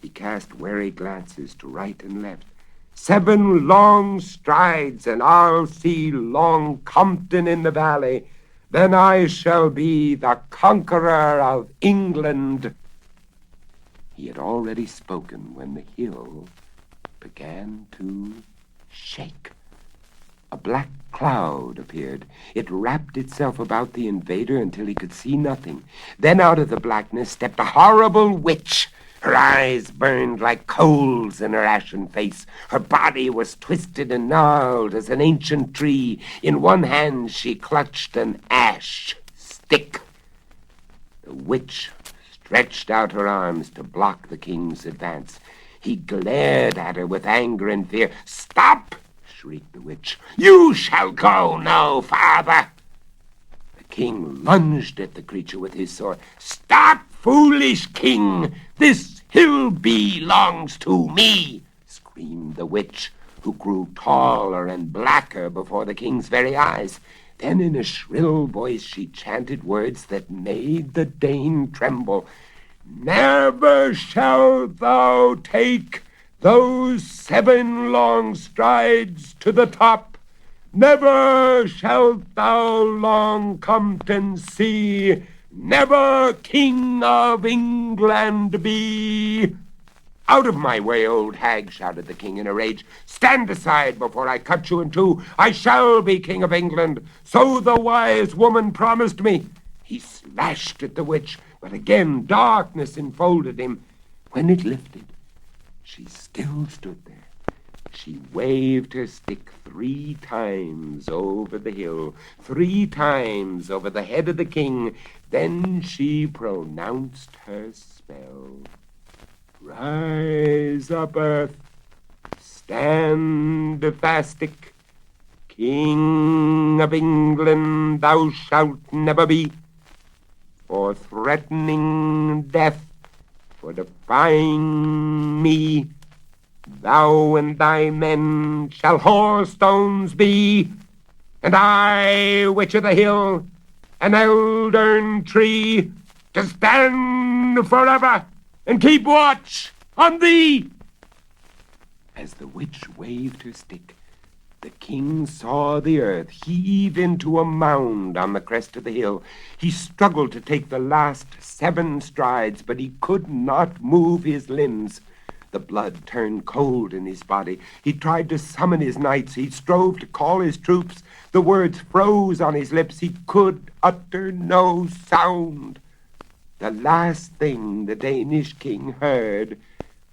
He cast wary glances to right and left. 7 long strides, and I'll see Long Compton in the valley. Then I shall be the conqueror of England." He had already spoken when the hill began to shake. A black cloud appeared. It wrapped itself about the invader until he could see nothing. Then out of the blackness stepped a horrible witch. Her eyes burned like coals in her ashen face. Her body was twisted and gnarled as an ancient tree. In one hand she clutched an ash stick. The witch stretched out her arms to block the king's advance. He glared at her with anger and fear. "Stop!" shrieked the witch. "You shall go no farther." The king lunged at the creature with his sword. "Stop, foolish king! This hill belongs to me!" screamed the witch, who grew taller and blacker before the king's very eyes. Then in a shrill voice she chanted words that made the Dane tremble. "Never shalt thou take those 7 long strides to the top. Never shalt thou Long Compton see. never King of England be. Out of my way, old hag, shouted the king in a rage. Stand aside before I cut you in two. I shall be King of England, so the wise woman promised me. He slashed at the witch, but again darkness enfolded him. When it lifted, she still stood there. She waved her stick 3 times over the hill, 3 times over the head of the king. Then she pronounced her spell. Rise up, earth, stand fastic. King of England thou shalt never be, for threatening death, for defying me. Thou and thy men shall whorestones be, and I, witch of the hill, an eldern tree, to stand forever and keep watch on thee. As the witch waved her stick, the king saw the earth heave into a mound on the crest of the hill. He struggled to take the last 7 strides, but he could not move his limbs. The blood turned cold in his body. He tried to summon his knights. He strove to call his troops. The words froze on his lips. He could utter no sound. The last thing the Danish king heard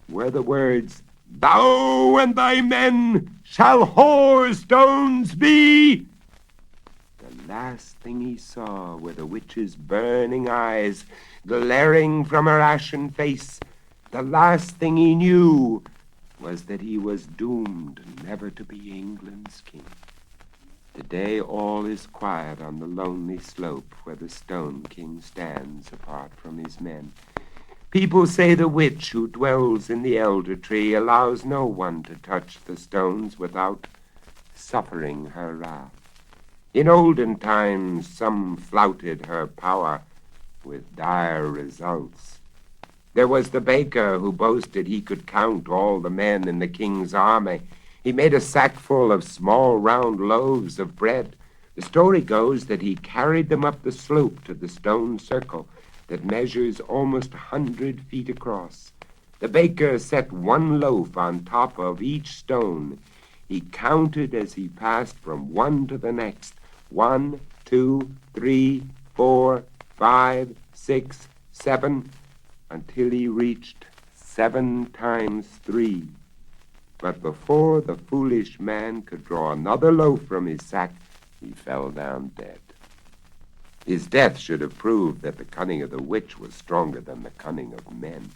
were the words, "Thou and thy men shall whorestones be." The last thing he saw were the witch's burning eyes glaring from her ashen face. The last thing he knew was that he was doomed never to be England's king. Today all is quiet on the lonely slope where the Stone King stands apart from his men. People say the witch who dwells in the elder tree allows no one to touch the stones without suffering her wrath. In olden times some flouted her power with dire results. There was the baker who boasted he could count all the men in the king's army. He made a sack full of small round loaves of bread. The story goes that he carried them up the slope to the stone circle that measures almost 100 feet across. The baker set 1 loaf on top of each stone. He counted as he passed from one to the next. 1, 2, 3, 4, 5, 6, 7, until he reached 7 times 3. But before the foolish man could draw another loaf from his sack, he fell down dead. His death should have proved that the cunning of the witch was stronger than the cunning of men.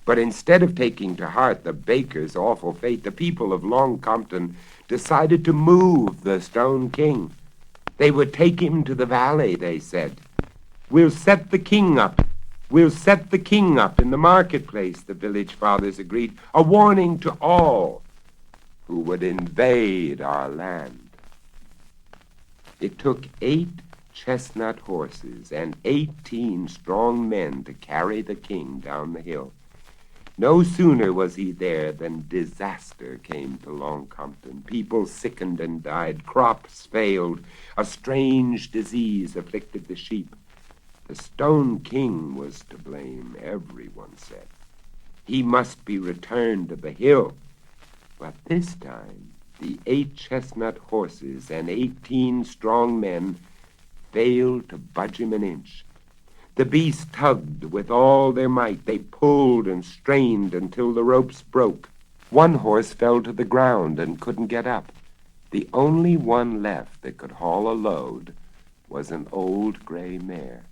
But instead of taking to heart the baker's awful fate, the people of Long Compton decided to move the Stone King. They would take him to the valley, they said. "We'll set the king up. We'll set the king up in the marketplace," the village fathers agreed, a warning to all who would invade our land. It took 8 chestnut horses and 18 strong men to carry the king down the hill. No sooner was he there than disaster came to Long Compton. People sickened and died. Crops failed. A strange disease afflicted the sheep. The Stone King was to blame, everyone said. He must be returned to the hill. But this time, the 8 chestnut horses and 18 strong men failed to budge him an inch. The beast tugged with all their might. They pulled and strained until the ropes broke. One horse fell to the ground and couldn't get up. The only one left that could haul a load was an old gray mare.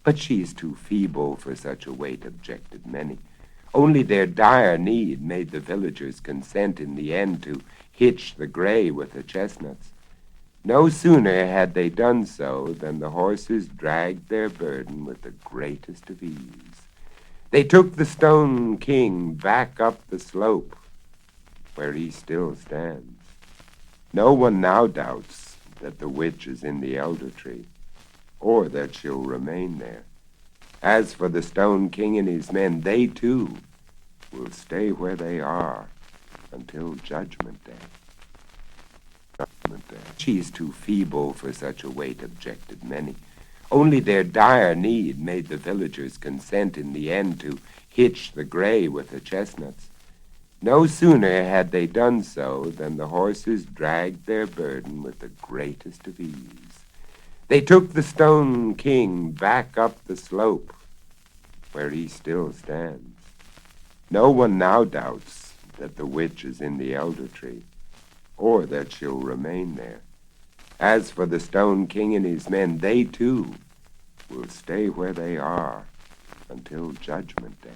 "But she's too feeble for such a weight," objected many. Only their dire need made the villagers consent in the end to hitch the gray with the chestnuts. No sooner had they done so than the horses dragged their burden with the greatest of ease. They took the Stone King back up the slope, where he still stands. No one now doubts that the witch is in the elder tree, or that she'll remain there. As for the Stone King and his men, they too will stay where they are until Judgment Day. "She's too feeble for such a weight," objected many. Only their dire need made the villagers consent in the end to hitch the gray with the chestnuts. No sooner had they done so than the horses dragged their burden with the greatest of ease. They took the Stone King back up the slope, where he still stands. No one now doubts that the witch is in the elder tree, or that she'll remain there. As for the Stone King and his men, they too will stay where they are until Judgment Day.